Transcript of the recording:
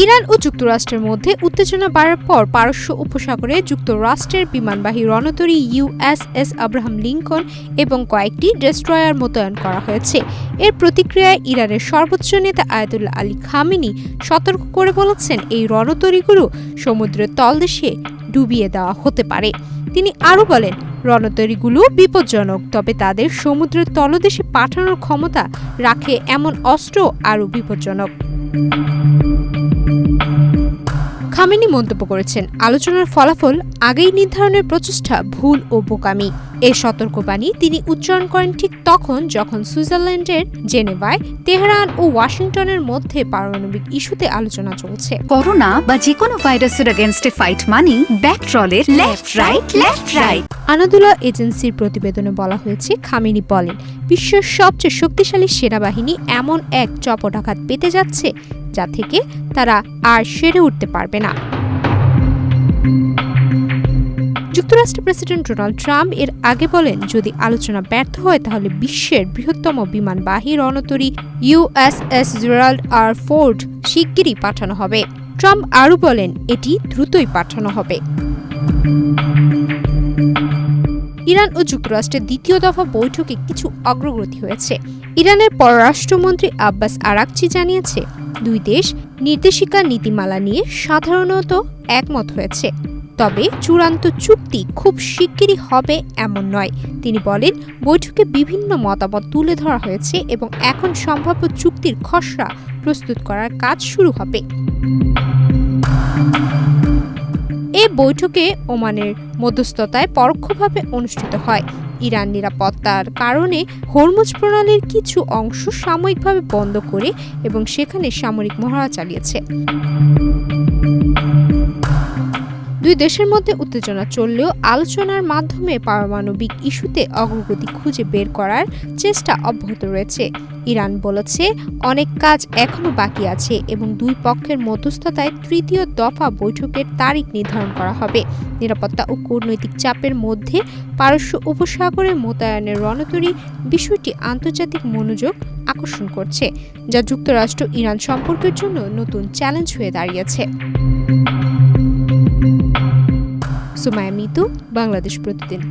Iran ও যুক্তরাষ্ট্রের মধ্যে উত্তেজনা বাড়ার পর পারস্য উপসাগরে যুক্তরাষ্ট্রের বিমানবাহী রণতরী ইউএসএস আব্রাহাম লিঙ্কন এবং কয়েকটি ডেস্ট্রয়ার মোতায়েন করা হয়েছে। এর প্রতিক্রিয়ায় ইরানের সর্বোচ্চ নেতা আয়াতুল্লাহ আলী খামেনি সতর্ক করে বলেছেন, এই রণতরীগুলো সমুদ্রের তলদেশে ডুবিয়ে দেওয়া হতে পারে। তিনি আরও বলেন, রণতরীগুলো বিপজ্জনক, তবে তাদের সমুদ্রের তলদেশে পাঠানোর ক্ষমতা রাখে এমন অস্ত্র আরও বিপজ্জনক। খামেনি মন্তব্য করেছেন, আলোচনার ফলাফল আগেই নির্ধারণের প্রচেষ্টা ভুল ও বোকামি। এই সতর্কবাণী তিনি উচ্চারণ করেন ঠিক তখন যখন সুইজারল্যান্ডের জেনেভায় তেহরান ও ওয়াশিংটনের মধ্যে পারমাণবিক ইস্যুতে আলোচনা চলছে। করোনা বা যে কোনো ভাইরাসের এগেইনস্টে ফাইট মানি ব্যাকট্রলের লেফট রাইট। আনাদুলা এজেন্সির প্রতিবেদনে বলা হয়েছে, খামেনি বলেন, বিশ্বের সবচেয়ে শক্তিশালী সেনাবাহিনী এমন এক চপটাঘাত পেতে যাচ্ছে যা থেকে তারা আর সেরে উঠতে পারবে না। যুক্তরাষ্ট্রের প্রেসিডেন্ট ডোনাল্ড ট্রাম্প এর আগে বলেন, যদি আলোচনা ব্যর্থ হয় তাহলে বিশ্বের বৃহত্তম বিমানবাহী রণতরী ইউএসএস জেরাল্ড আর ফোর্ড শিগগিরই পাঠানো হবে। ট্রাম্প আরও বলেন, এটি দ্রুতই পাঠানো হবে। ইরান ও যুক্তরাষ্ট্রের দ্বিতীয় দফা বৈঠকে কিছু অগ্রগতি হয়েছে। ইরানের পররাষ্ট্রমন্ত্রী আব্বাস আরাকচি জানিয়েছে, দুই দেশ নির্দেশিকা নীতিমালা নিয়ে সাধারণত একমত হয়েছে, তবে চূড়ান্ত চুক্তি খুব শিগগিরই হবে এমন নয়। তিনি বলেন, বৈঠকে বিভিন্ন মতামত তুলে ধরা হয়েছে এবং এখন সম্ভাব্য চুক্তির খসড়া প্রস্তুত করার কাজ শুরু হবে। এ বৈঠকে ওমানের মধ্যস্থতায় পরোক্ষভাবে অনুষ্ঠিত হয়। ইরান নিরাপত্তার কারণে হরমুজ প্রণালীর কিছু অংশ সাময়িকভাবে বন্ধ করে এবং সেখানে সামরিক মহড়া চালিয়েছে। দুই দেশের মধ্যে উত্তেজনা চললেও আলোচনার মাধ্যমে পারমাণবিক ইস্যুতে অগ্রগতি খুঁজে বের করার চেষ্টা অব্যাহত রয়েছে। ইরান বলেছে, অনেক কাজ এখনো বাকি আছে এবং দুই পক্ষের মধ্যস্থতায় তৃতীয় দফা বৈঠকের তারিখ নির্ধারণ করা হবে। নিরাপত্তা ও কূটনৈতিক চাপের মধ্যে পারস্য উপসাগরে মোতায়েনের রণতরী বিষয়টি আন্তর্জাতিক মনোযোগ আকর্ষণ করছে, যা যুক্তরাষ্ট্র ইরান সম্পর্কের জন্য নতুন চ্যালেঞ্জ হয়ে দাঁড়িয়েছে। সুমাইয়া মিতু, বাংলাদেশ প্রতিদিন।